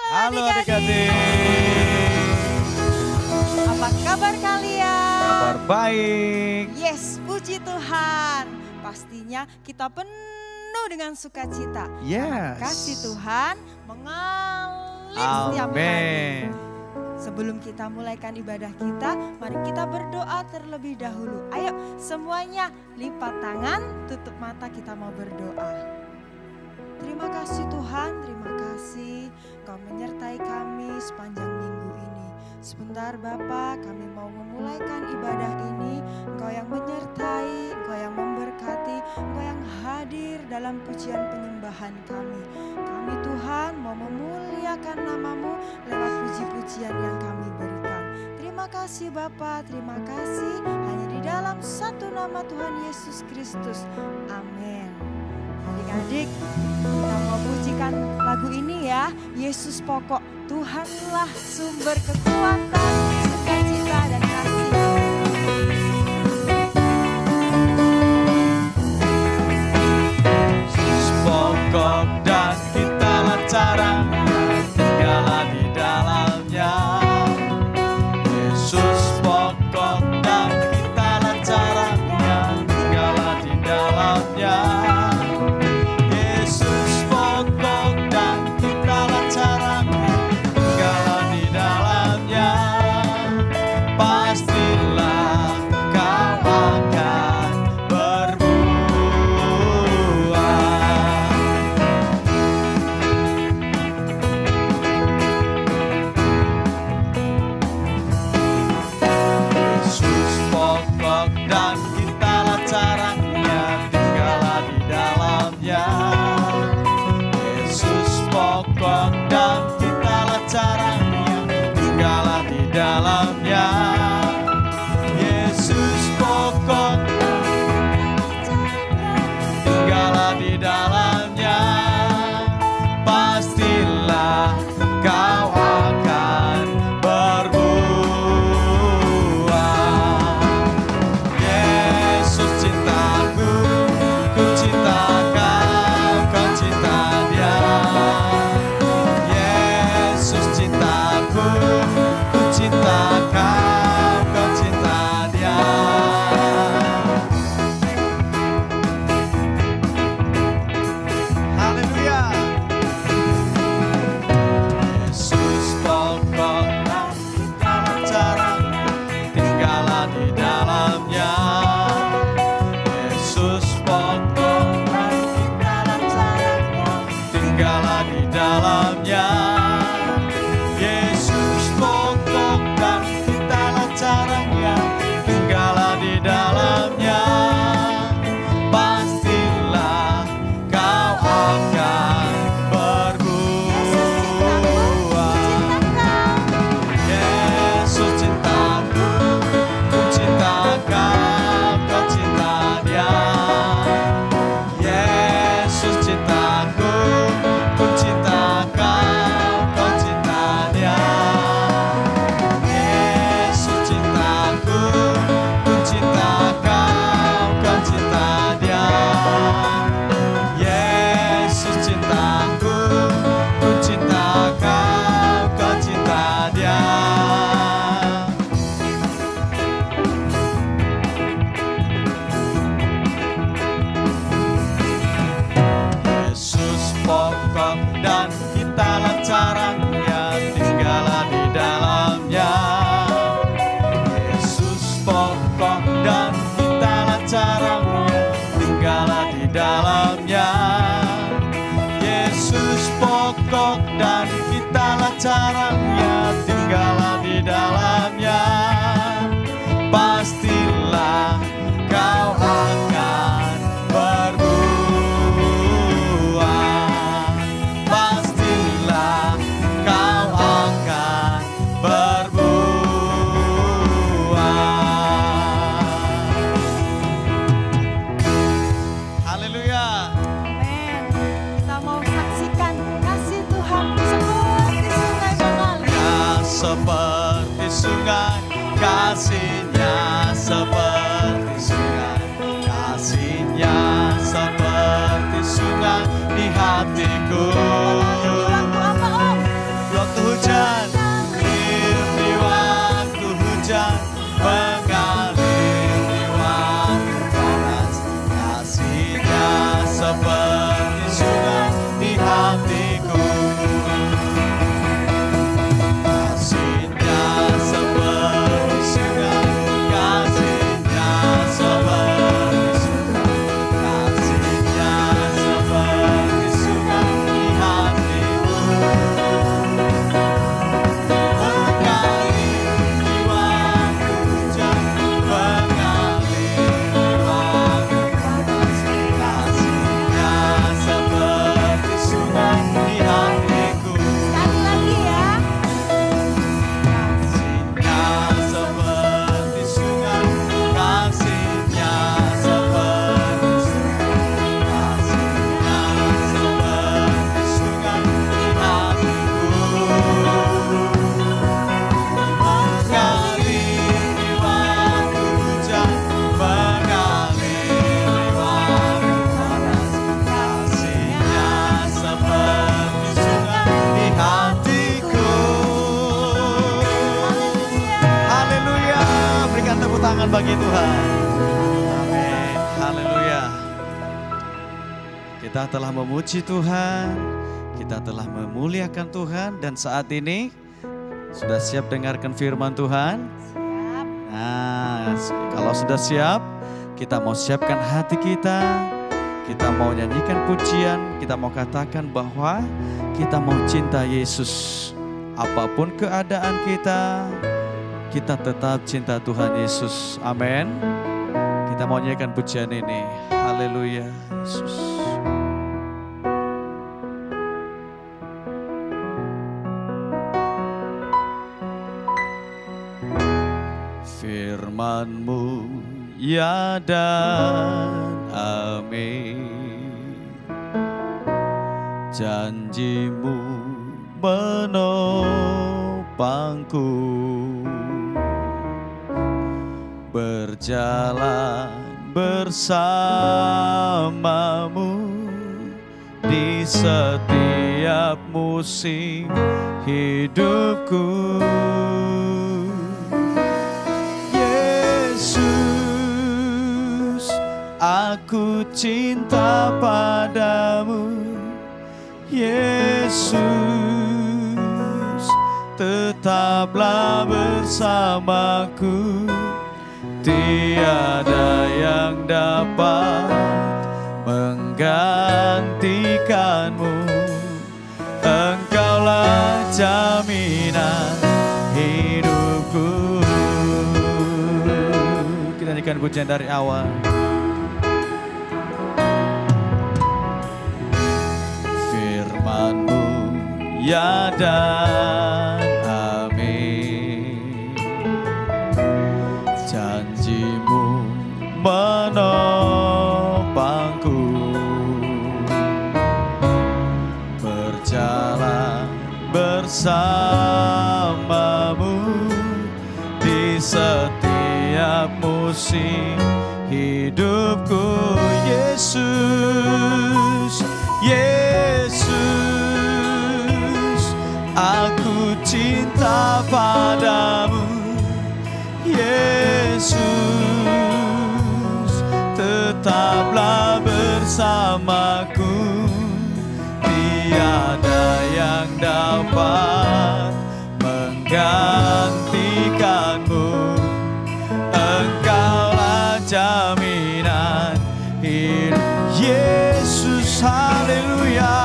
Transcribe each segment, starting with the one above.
Halo adik-adik. Apa kabar kalian? Kabar baik. Yes, puji Tuhan. Pastinya kita penuh dengan sukacita. Yes. Kasih Tuhan mengalir setiap hari. Amin. Sebelum kita mulaikan ibadah kita, mari kita berdoa terlebih dahulu. Ayo semuanya lipat tangan, tutup mata, kita mau berdoa. Terima kasih Tuhan, terima kasih Kau menyertai kami sepanjang minggu ini. Sebentar Bapa, kami mau memulaikan ibadah ini. Engkau yang menyertai, Engkau yang memberkati, Engkau yang hadir dalam pujian penyembahan kami. Kami Tuhan mau memuliakan nama-Mu lewat puji-pujian yang kami berikan. Terima kasih Bapa, terima kasih. Hanya di dalam satu nama Tuhan Yesus Kristus. Amin. Adik-adik, kita mau pujikan lagu ini ya. Yesus pokok, Tuhanlah sumber kekuatan, sukacita dan kasih. Yesus pokok dan kitalah caranya, tinggallah di dalamnya. Yesus pokok dan kitalah caranya, tinggallah di dalamnya. Caranya, tinggallah di dalamnya. Pastilah kau akan berbuah. Pastilah kau akan berbuah. Haleluya. Amin. Kita mau saksikan kasih Tuhan seperti sungai, kasihnya seperti sungai, kasihnya seperti sungai di hatiku. tangan bagi Tuhan. Amin. Haleluya. Kita telah memuji Tuhan, kita telah memuliakan Tuhan, dan saat ini sudah siap dengarkan firman Tuhan? Siap. Nah, kalau sudah siap, kita mau siapkan hati kita. Kita mau nyanyikan pujian, kita mau katakan bahwa kita mau cinta Yesus. Apapun keadaan kita tetap cinta Tuhan Yesus. Amin. Kita mau nyanyikan pujian ini. Haleluya, Yesus. Firman-Mu ya dan amin, janji-Mu menopangku, berjalan bersamamu di setiap musim hidupku. Aku cinta padamu, Yesus, tetaplah bersamaku, tiada yang dapat menggantikanmu. Engkaulah jaminan hidupku. Kita nyanyikan pujian dari awal. Firman-Mu ya dan amin, janji-Mu menopangku, berjalan bersamamu di setiap musim hidupku. Yesus, Yesus, aku cinta padamu, Yesus, tetaplah bersamaku, tiada yang dapat menggantikanmu. Engkaulah jaminan hidup, Yesus. Haleluya,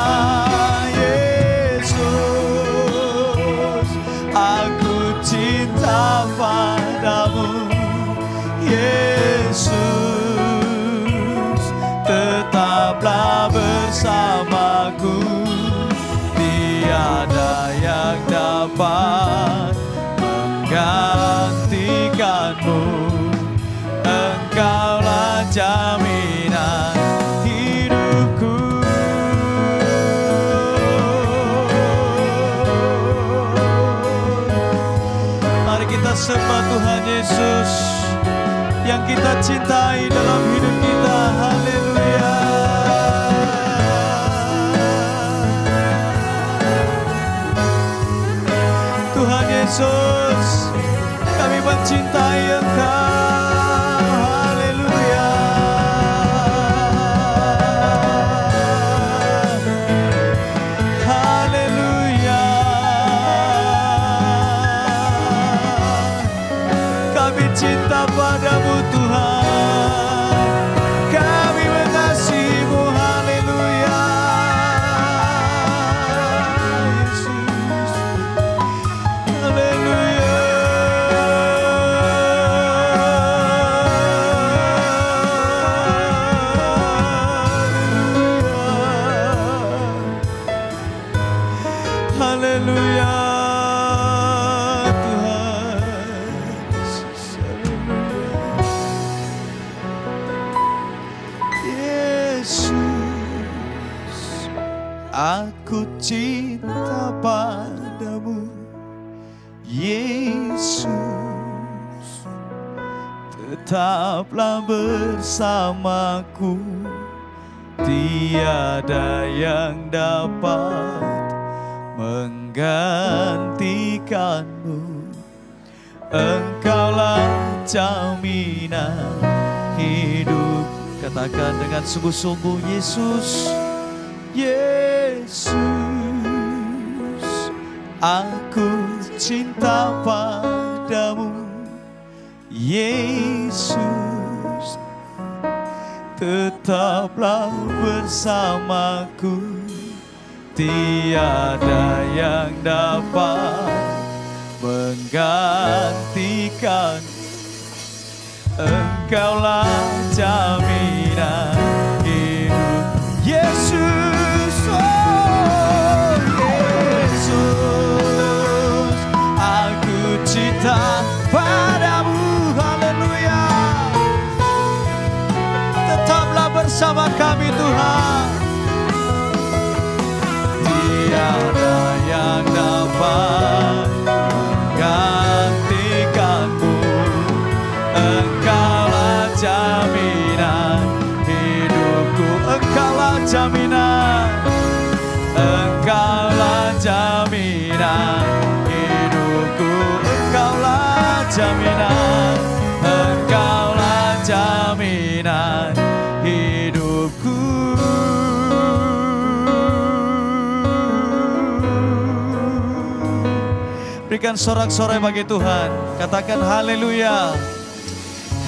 Yesus, aku cinta padamu, Yesus, tetaplah bersamaku, tiada yang dapat menggantikanmu. Engkaulah jaminan hidupku. Mari kita sembah Tuhan Yesus yang kita cintai dalam hidup kita. Haleluya. Tuhan Yesus, kami mencintai Engkau. Haleluya. Haleluya. Kami cinta padamu Tuhan. Kami mengasihi-Mu. Haleluya. Yesus. Haleluya. Haleluya Tuhan Yesus. Yesus, aku cinta padamu, Yesus, tetaplah bersamaku, tiada yang dapat menggantikanmu. Engkaulah jaminan hidup. Katakan dengan sungguh-sungguh, Yesus, Yesus, aku cinta padamu. Yesus, tetaplah bersamaku. Tiada yang dapat menggantikan. Engkaulah jaminan hidup. Yesus, oh Yesus, aku cinta padamu. Haleluya. Tetaplah bersama kami Tuhan. Tiada yang dapat menggantikanmu. Engkaulah jaminan hidupku. Engkaulah jaminan. Engkaulah jaminan hidupku. Engkaulah jaminan. Engkaulah jaminan hidupku. Berikan sorak-sorai bagi Tuhan. Katakan haleluya.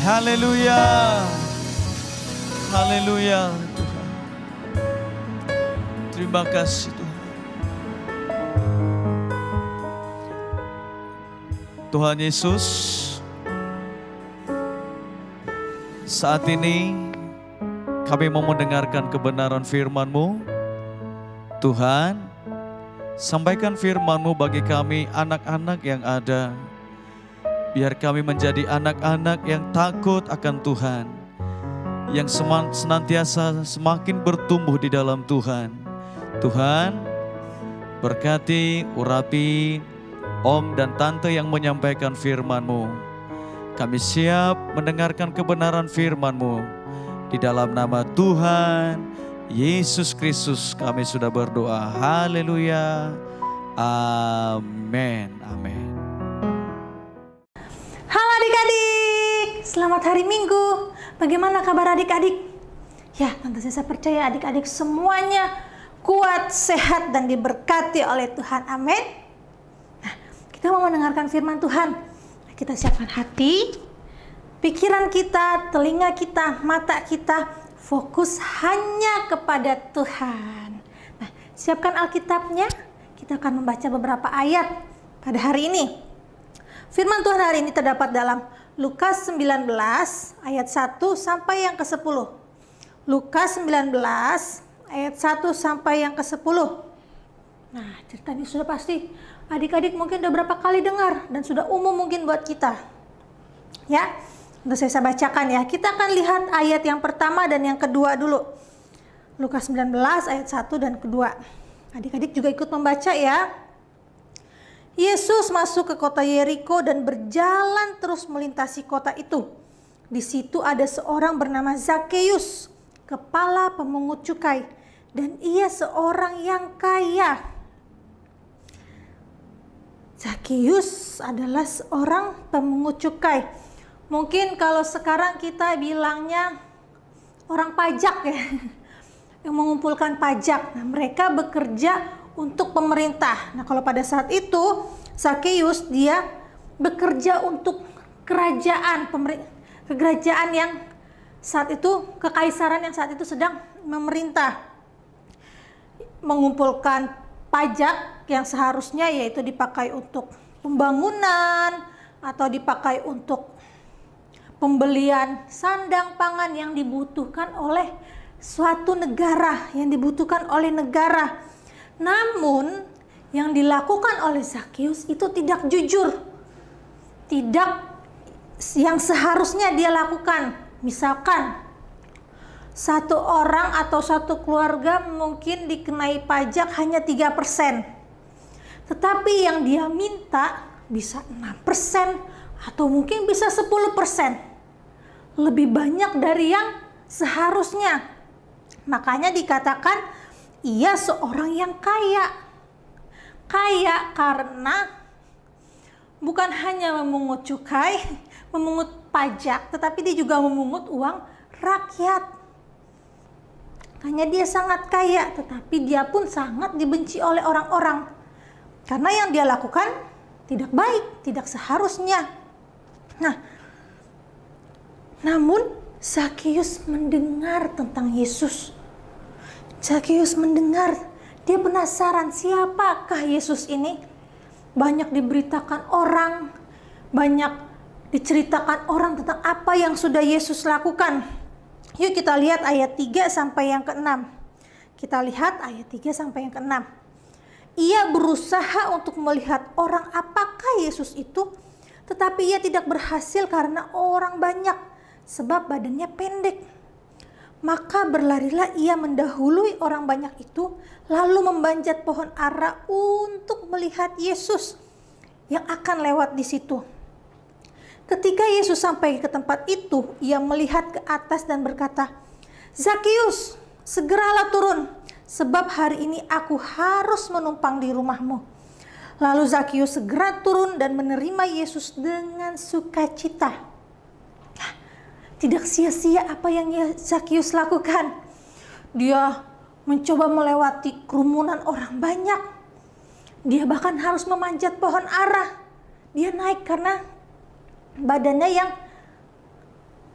Haleluya. Haleluya Tuhan. Terima kasih Tuhan. Tuhan Yesus, saat ini kami mau mendengarkan kebenaran firman-Mu. Tuhan, sampaikan firman-Mu bagi kami anak-anak yang ada. Biar kami menjadi anak-anak yang takut akan Tuhan. Yang senantiasa semakin bertumbuh di dalam Tuhan. Tuhan, berkati, urapi Om dan Tante yang menyampaikan firman-Mu. Kami siap mendengarkan kebenaran firman-Mu. Di dalam nama Tuhan Yesus Kristus kami sudah berdoa. Haleluya. Amin. Amin. Halo adik-adik, selamat hari Minggu. Bagaimana kabar adik-adik? Ya, tentu saya percaya adik-adik semuanya kuat, sehat, dan diberkati oleh Tuhan. Amin. Nah, kita mau mendengarkan firman Tuhan. Kita siapkan hati, pikiran kita, telinga kita, mata kita, fokus hanya kepada Tuhan. Nah, siapkan Alkitabnya. Kita akan membaca beberapa ayat pada hari ini. Firman Tuhan hari ini terdapat dalam Lukas 19 ayat 1 sampai yang ke-10. Lukas 19 ayat 1 sampai yang ke-10. Nah, cerita ini sudah pasti adik-adik mungkin udah berapa kali dengar dan sudah umum mungkin buat kita. Ya, untuk saya bacakan ya. Kita akan lihat ayat yang pertama dan yang kedua dulu. Lukas 19 ayat 1 dan kedua. Adik-adik juga ikut membaca ya. Yesus masuk ke kota Yeriko dan berjalan terus melintasi kota itu. Di situ ada seorang bernama Zakheus, kepala pemungut cukai, dan ia seorang yang kaya. Zakheus adalah seorang pemungut cukai. Mungkin kalau sekarang kita bilangnya orang pajak ya, yang mengumpulkan pajak. Nah, mereka bekerja untuk pemerintah. Nah, kalau pada saat itu Zakheus dia bekerja untuk kerajaan yang saat itu, kekaisaran yang saat itu sedang memerintah, mengumpulkan pajak yang seharusnya yaitu dipakai untuk pembangunan atau dipakai untuk pembelian sandang pangan yang dibutuhkan oleh suatu negara, yang dibutuhkan oleh negara. Namun yang dilakukan oleh Zakheus itu tidak jujur, tidak yang seharusnya dia lakukan. Misalkan satu orang atau satu keluarga mungkin dikenai pajak hanya 3%, tetapi yang dia minta bisa 6% atau mungkin bisa 10%, lebih banyak dari yang seharusnya. Makanya dikatakan ia seorang yang kaya. Kaya karena bukan hanya memungut cukai, memungut pajak, tetapi dia juga memungut uang rakyat. Hanya dia sangat kaya, tetapi dia pun sangat dibenci oleh orang-orang. Karena yang dia lakukan tidak baik, tidak seharusnya. Nah, namun Zakheus mendengar tentang Yesus. Zakheus mendengar, dia penasaran siapakah Yesus ini. Banyak diberitakan orang, banyak diceritakan orang tentang apa yang sudah Yesus lakukan. Yuk kita lihat ayat 3 sampai yang ke-6. Kita lihat ayat 3 sampai yang ke-6. Ia berusaha untuk melihat orang apakah Yesus itu, tetapi ia tidak berhasil karena orang banyak, sebab badannya pendek. Maka berlarilah ia mendahului orang banyak itu, lalu memanjat pohon ara untuk melihat Yesus yang akan lewat di situ. Ketika Yesus sampai ke tempat itu, ia melihat ke atas dan berkata, "Zakheus, segeralah turun, sebab hari ini aku harus menumpang di rumahmu." Lalu Zakheus segera turun dan menerima Yesus dengan sukacita. Tidak sia-sia apa yang Zakheus lakukan. Dia mencoba melewati kerumunan orang banyak. Dia bahkan harus memanjat pohon ara. Dia naik karena badannya yang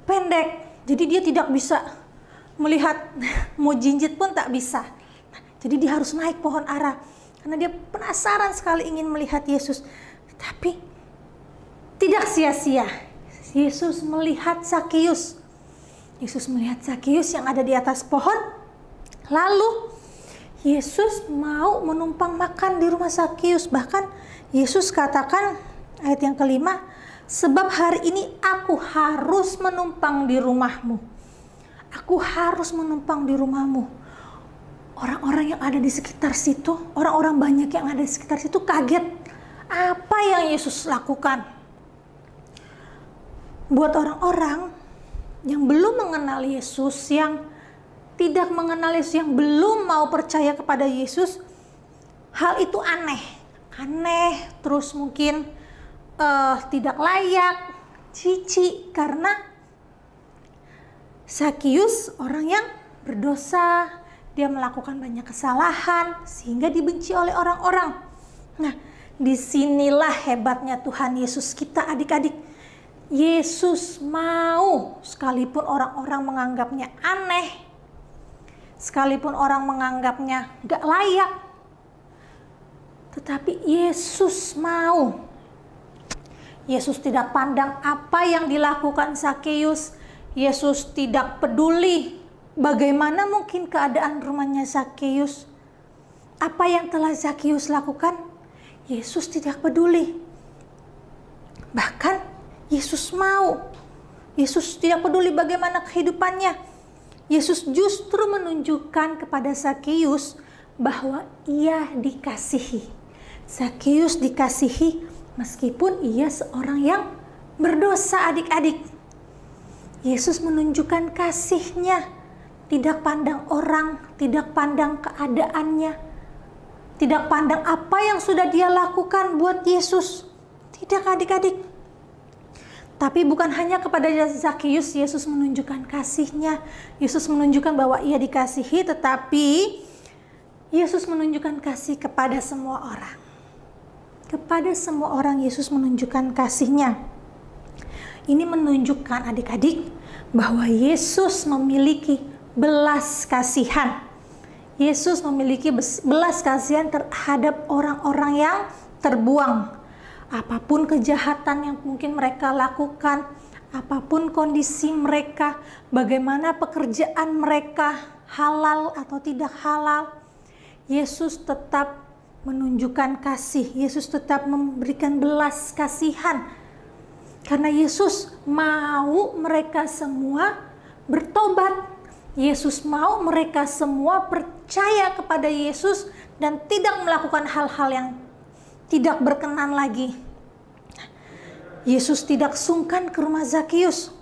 pendek, jadi dia tidak bisa melihat, mau jinjit pun tak bisa. Jadi dia harus naik pohon ara karena dia penasaran sekali ingin melihat Yesus. Tapi tidak sia-sia. Yesus melihat Zakheus. Yesus melihat Zakheus yang ada di atas pohon. Lalu Yesus mau menumpang makan di rumah Zakheus. Bahkan Yesus katakan ayat yang kelima, "Sebab hari ini aku harus menumpang di rumahmu." Aku harus menumpang di rumahmu. Orang-orang yang ada di sekitar situ, orang-orang banyak yang ada di sekitar situ kaget. Apa yang Yesus lakukan? Buat orang-orang yang belum mengenal Yesus, yang tidak mengenal Yesus, yang belum mau percaya kepada Yesus, hal itu aneh. Aneh, terus mungkin tidak layak, cici, karena Zakheus orang yang berdosa, dia melakukan banyak kesalahan sehingga dibenci oleh orang-orang. Nah, disinilah hebatnya Tuhan Yesus kita, adik-adik. Yesus mau, sekalipun orang-orang menganggapnya aneh, sekalipun orang menganggapnya gak layak, tetapi Yesus mau. Yesus tidak pandang apa yang dilakukan Zakheus. Yesus tidak peduli bagaimana mungkin keadaan rumahnya Zakheus. Apa yang telah Zakheus lakukan, Yesus tidak peduli. Bahkan Yesus mau. Yesus tidak peduli bagaimana kehidupannya. Yesus justru menunjukkan kepada Zakheus bahwa ia dikasihi. Zakheus dikasihi meskipun ia seorang yang berdosa, adik-adik. Yesus menunjukkan kasih-Nya, tidak pandang orang, tidak pandang keadaannya, tidak pandang apa yang sudah dia lakukan buat Yesus. Tidak, adik-adik. Tapi bukan hanya kepada Zakheus Yesus menunjukkan kasih-Nya. Yesus menunjukkan bahwa ia dikasihi, tetapi Yesus menunjukkan kasih kepada semua orang. Kepada semua orang Yesus menunjukkan kasih-Nya. Ini menunjukkan, adik-adik, bahwa Yesus memiliki belas kasihan. Yesus memiliki belas kasihan terhadap orang-orang yang terbuang. Apapun kejahatan yang mungkin mereka lakukan, apapun kondisi mereka, bagaimana pekerjaan mereka, halal atau tidak halal, Yesus tetap menunjukkan kasih. Yesus tetap memberikan belas kasihan. Karena Yesus mau mereka semua bertobat. Yesus mau mereka semua percaya kepada Yesus dan tidak melakukan hal-hal yang tidak berkenan lagi. Yesus tidak sungkan ke rumah Zakheus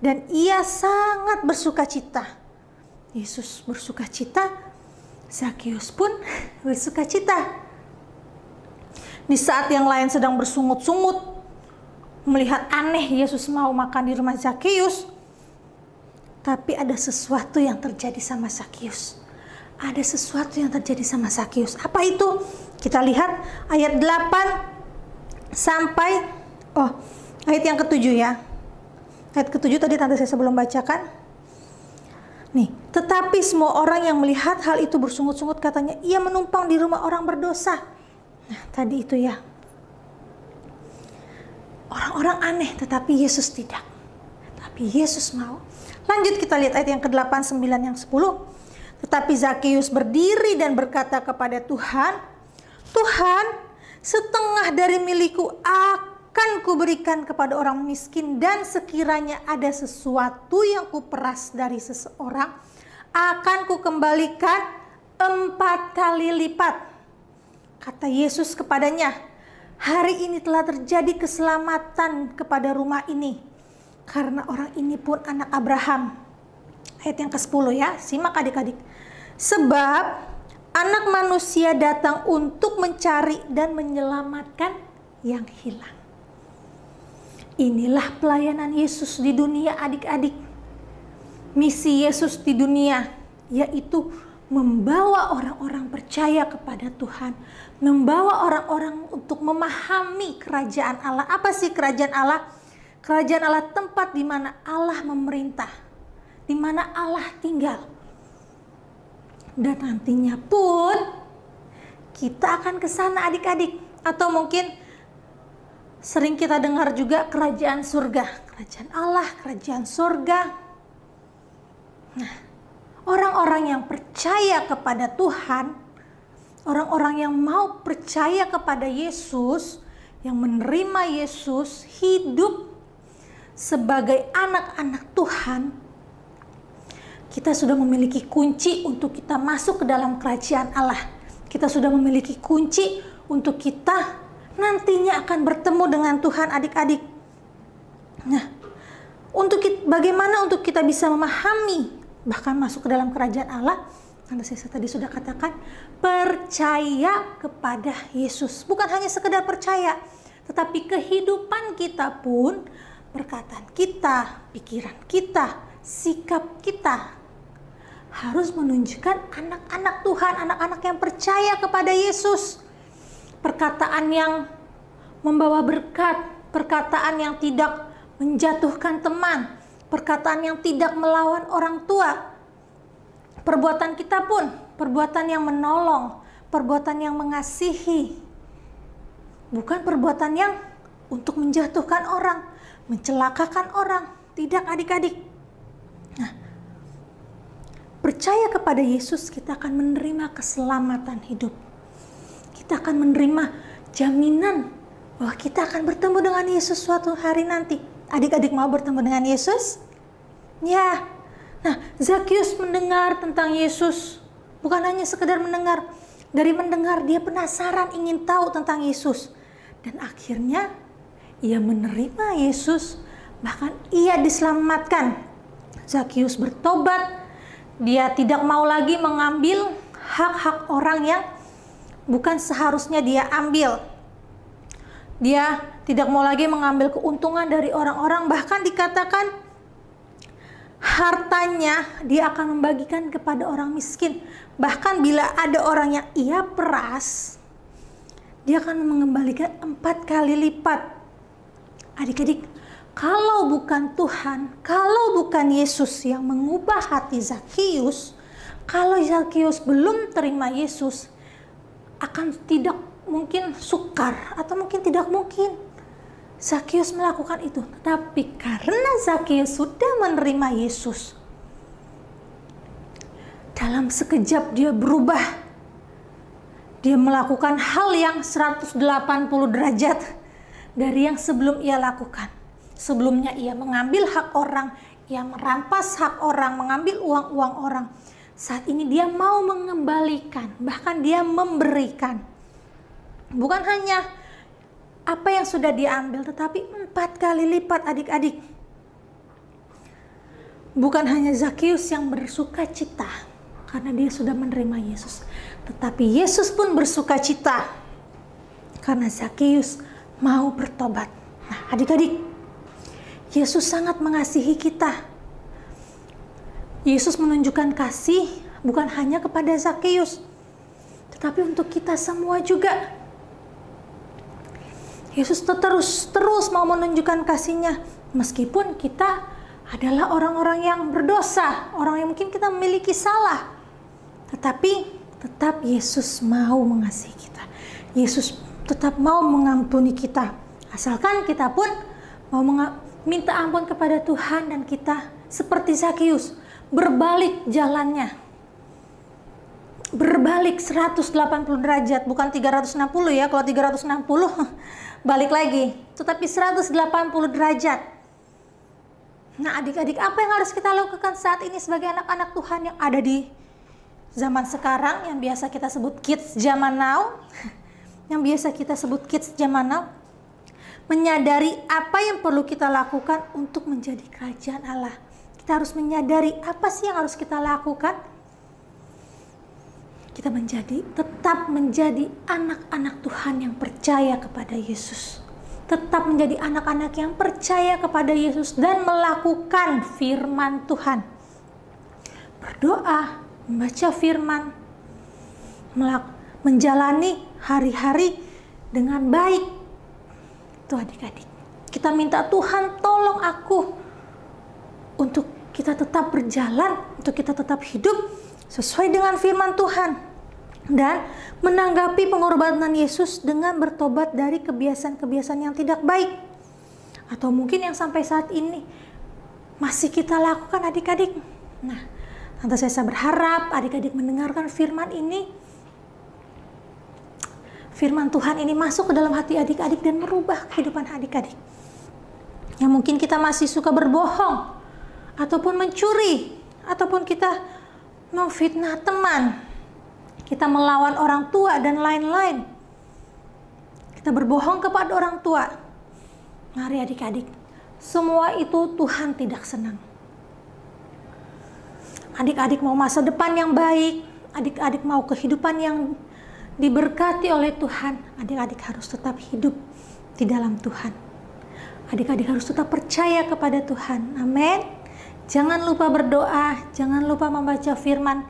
dan ia sangat bersukacita. Yesus bersukacita, Zakheus pun bersukacita. Di saat yang lain sedang bersungut-sungut, melihat aneh Yesus mau makan di rumah Zakheus. Tapi ada sesuatu yang terjadi sama Zakheus. Ada sesuatu yang terjadi sama Zakheus. Apa itu? Kita lihat ayat 8 sampai ayat yang ke-7 ya. Ayat ke-7 tadi tante saya sebelum bacakan. Nih, tetapi semua orang yang melihat hal itu bersungut-sungut, katanya, ia menumpang di rumah orang berdosa. Nah, tadi itu ya. Orang-orang aneh, tetapi Yesus tidak. Tapi Yesus mau. Lanjut kita lihat ayat yang ke-8, 9, yang 10. Tetapi Zakheus berdiri dan berkata kepada Tuhan, Tuhan, setengah dari milikku akan kuberikan kepada orang miskin, dan sekiranya ada sesuatu yang kuperas dari seseorang, akan kukembalikan 4 kali lipat. Kata Yesus kepadanya, hari ini telah terjadi keselamatan kepada rumah ini, karena orang ini pun anak Abraham. Ayat yang ke-10 ya, simak adik-adik. Sebab anak manusia datang untuk mencari dan menyelamatkan yang hilang. Inilah pelayanan Yesus di dunia adik-adik. Misi Yesus di dunia yaitu membawa orang-orang percaya kepada Tuhan. Membawa orang-orang untuk memahami kerajaan Allah. Apa sih kerajaan Allah? Kerajaan Allah tempat di mana Allah memerintah, di mana Allah tinggal. Dan nantinya pun kita akan ke sana adik-adik. Atau mungkin sering kita dengar juga kerajaan surga. Kerajaan Allah, kerajaan surga. Nah, orang-orang yang percaya kepada Tuhan, orang-orang yang mau percaya kepada Yesus, yang menerima Yesus, hidup sebagai anak-anak Tuhan, kita sudah memiliki kunci untuk kita masuk ke dalam kerajaan Allah. Kita sudah memiliki kunci untuk kita nantinya akan bertemu dengan Tuhan adik-adik. Nah, bagaimana untuk kita bisa memahami bahkan masuk ke dalam kerajaan Allah? Karena saya tadi sudah katakan, percaya kepada Yesus. Bukan hanya sekedar percaya, tetapi kehidupan kita pun, perkataan kita, pikiran kita, sikap kita harus menunjukkan anak-anak Tuhan, anak-anak yang percaya kepada Yesus. Perkataan yang membawa berkat, perkataan yang tidak menjatuhkan teman, perkataan yang tidak melawan orang tua. Perbuatan kita pun, perbuatan yang menolong, perbuatan yang mengasihi. Bukan perbuatan yang untuk menjatuhkan orang, mencelakakan orang. Tidak adik-adik. Nah, percaya kepada Yesus, kita akan menerima keselamatan hidup. Kita akan menerima jaminan bahwa kita akan bertemu dengan Yesus suatu hari nanti. Adik-adik mau bertemu dengan Yesus? Ya. Nah, Zakheus mendengar tentang Yesus. Bukan hanya sekedar mendengar. Dari mendengar dia penasaran, ingin tahu tentang Yesus. Dan akhirnya ia menerima Yesus. Bahkan ia diselamatkan. Zakheus bertobat. Dia tidak mau lagi mengambil hak-hak orang yang bukan seharusnya dia ambil. Dia tidak mau lagi mengambil keuntungan dari orang-orang. Bahkan dikatakan hartanya dia akan membagikan kepada orang miskin. Bahkan bila ada orang yang ia peras, dia akan mengembalikan 4 kali lipat. Adik-adik, kalau bukan Tuhan, kalau bukan Yesus yang mengubah hati Zakheus, kalau Zakheus belum terima Yesus, akan tidak mungkin sukar atau mungkin tidak mungkin Zakheus melakukan itu. Tapi karena Zakheus sudah menerima Yesus, dalam sekejap dia berubah. Dia melakukan hal yang 180 derajat dari yang sebelum ia lakukan. Sebelumnya ia mengambil hak orang, ia merampas hak orang, mengambil uang-uang orang. Saat ini dia mau mengembalikan, bahkan dia memberikan. Bukan hanya apa yang sudah diambil, tetapi 4 kali lipat adik-adik. Bukan hanya Zakheus yang bersuka cita karena dia sudah menerima Yesus, tetapi Yesus pun bersuka cita karena Zakheus mau bertobat. Nah, Adik-adik, Yesus sangat mengasihi kita. Yesus menunjukkan kasih bukan hanya kepada Zakeus, tetapi untuk kita semua juga. Yesus terus mau menunjukkan kasih-Nya meskipun kita adalah orang-orang yang berdosa, orang yang mungkin kita memiliki salah. Tetapi tetap Yesus mau mengasihi kita. Yesus tetap mau mengampuni kita. Asalkan kita pun mau minta ampun kepada Tuhan dan kita seperti Zakeus, berbalik jalannya. Berbalik 180 derajat, bukan 360 ya. Kalau 360 balik lagi, tetapi 180 derajat. Nah, adik-adik, apa yang harus kita lakukan saat ini sebagai anak-anak Tuhan yang ada di zaman sekarang, yang biasa kita sebut kids zaman now, menyadari apa yang perlu kita lakukan untuk menjadi kerajaan Allah. Kita harus menyadari apa sih yang harus kita lakukan. Kita tetap menjadi anak-anak Tuhan yang percaya kepada Yesus. Tetap menjadi anak-anak yang percaya kepada Yesus dan melakukan firman Tuhan. Berdoa, membaca firman, menjalani hari-hari dengan baik. Itu adik-adik. Kita minta Tuhan tolong aku untuk kita tetap berjalan, untuk kita tetap hidup sesuai dengan firman Tuhan. Dan menanggapi pengorbanan Yesus dengan bertobat dari kebiasaan-kebiasaan yang tidak baik. Atau mungkin yang sampai saat ini masih kita lakukan adik-adik. Nah, Tante Sesa berharap adik-adik mendengarkan firman ini. Firman Tuhan ini masuk ke dalam hati adik-adik dan merubah kehidupan adik-adik. Yang mungkin kita masih suka berbohong, ataupun mencuri, ataupun kita memfitnah teman, kita melawan orang tua dan lain-lain. Kita berbohong kepada orang tua. Mari adik-adik, semua itu Tuhan tidak senang. Adik-adik mau masa depan yang baik, adik-adik mau kehidupan yang diberkati oleh Tuhan, adik-adik harus tetap hidup di dalam Tuhan. Adik-adik harus tetap percaya kepada Tuhan. Amin. Jangan lupa berdoa, jangan lupa membaca firman.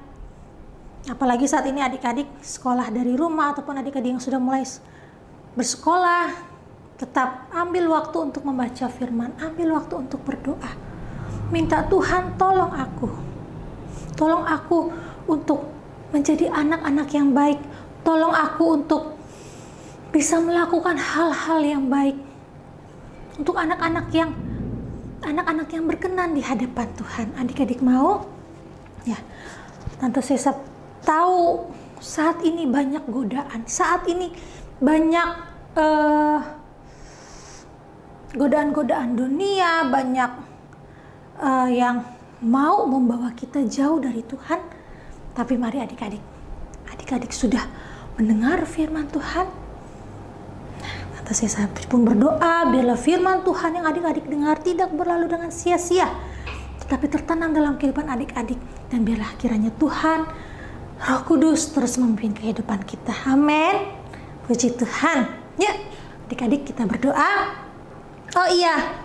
Apalagi saat ini adik-adik sekolah dari rumah ataupun adik-adik yang sudah mulai bersekolah, tetap ambil waktu untuk membaca firman, ambil waktu untuk berdoa. Minta Tuhan tolong aku. Tolong aku untuk menjadi anak-anak yang baik. Tolong aku untuk bisa melakukan hal-hal yang baik. Untuk anak-anak yang berkenan di hadapan Tuhan. Adik-adik mau? Ya. Tante Sesa tahu saat ini banyak godaan. Saat ini banyak godaan-godaan dunia, banyak yang mau membawa kita jauh dari Tuhan. Tapi mari adik-adik sudah mendengar firman Tuhan. Tante Sesa pun berdoa biarlah firman Tuhan yang adik-adik dengar tidak berlalu dengan sia-sia, tetapi tertanam dalam kehidupan adik-adik. Dan biarlah kiranya Tuhan Roh Kudus terus memimpin kehidupan kita. Amin. Puji Tuhan. Ya, adik-adik kita berdoa. Oh iya,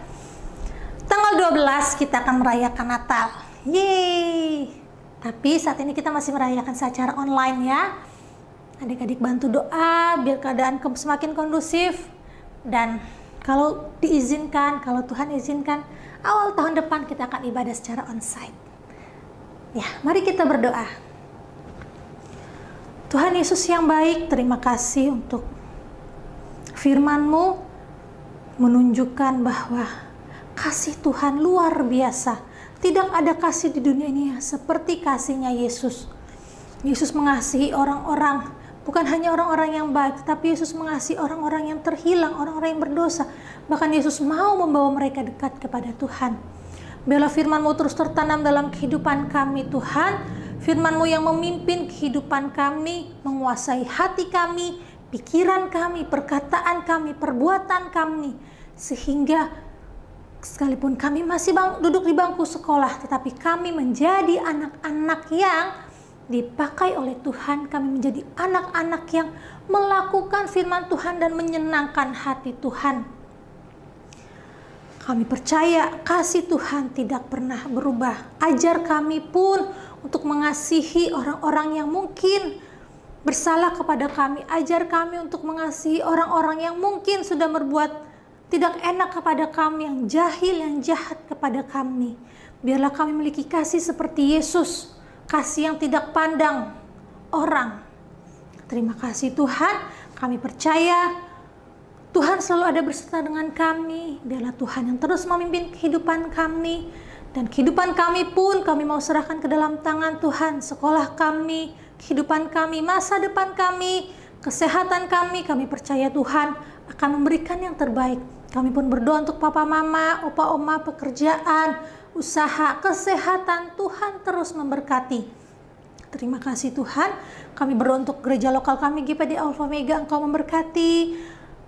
tanggal 12 kita akan merayakan Natal. Yeay. Tapi saat ini kita masih merayakan secara online ya. Adik-adik bantu doa biar keadaan semakin kondusif. Dan kalau diizinkan, kalau Tuhan izinkan, awal tahun depan kita akan ibadah secara onsite. Ya, mari kita berdoa. Tuhan Yesus yang baik, terima kasih untuk firman-Mu menunjukkan bahwa kasih Tuhan luar biasa. Tidak ada kasih di dunia ini seperti kasih-Nya Yesus. Yesus mengasihi orang-orang, bukan hanya orang-orang yang baik, tapi Yesus mengasihi orang-orang yang terhilang, orang-orang yang berdosa. Bahkan Yesus mau membawa mereka dekat kepada Tuhan. Biarlah firman-Mu terus tertanam dalam kehidupan kami Tuhan. Firman-Mu yang memimpin kehidupan kami, menguasai hati kami, pikiran kami, perkataan kami, perbuatan kami. Sehingga sekalipun kami masih duduk di bangku sekolah, tetapi kami menjadi anak-anak yang dipakai oleh Tuhan. Kami menjadi anak-anak yang melakukan firman Tuhan dan menyenangkan hati Tuhan. Kami percaya kasih Tuhan tidak pernah berubah. Ajar kami pun untuk mengasihi orang-orang yang mungkin bersalah kepada kami. Ajar kami untuk mengasihi orang-orang yang mungkin sudah berbuat tidak enak kepada kami, yang jahil, yang jahat kepada kami. Biarlah kami memiliki kasih seperti Yesus, kasih yang tidak pandang orang. Terima kasih Tuhan, kami percaya Tuhan selalu ada beserta dengan kami. Biarlah Tuhan yang terus memimpin kehidupan kami. Dan kehidupan kami pun kami mau serahkan ke dalam tangan Tuhan. Sekolah kami, kehidupan kami, masa depan kami, kesehatan kami percaya Tuhan akan memberikan yang terbaik. Kami pun berdoa untuk papa mama, opa oma, pekerjaan, usaha, kesehatan. Tuhan terus memberkati. Terima kasih Tuhan. Kami berdoa untuk gereja lokal kami GPD Alpha Mega, Engkau memberkati.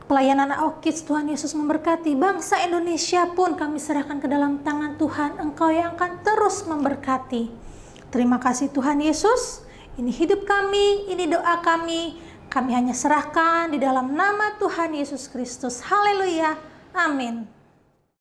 Pelayanan AOKids, Tuhan Yesus memberkati. Bangsa Indonesia pun kami serahkan ke dalam tangan Tuhan. Engkau yang akan terus memberkati. Terima kasih Tuhan Yesus. Ini hidup kami, ini doa kami. Kami hanya serahkan di dalam nama Tuhan Yesus Kristus. Haleluya. Amin.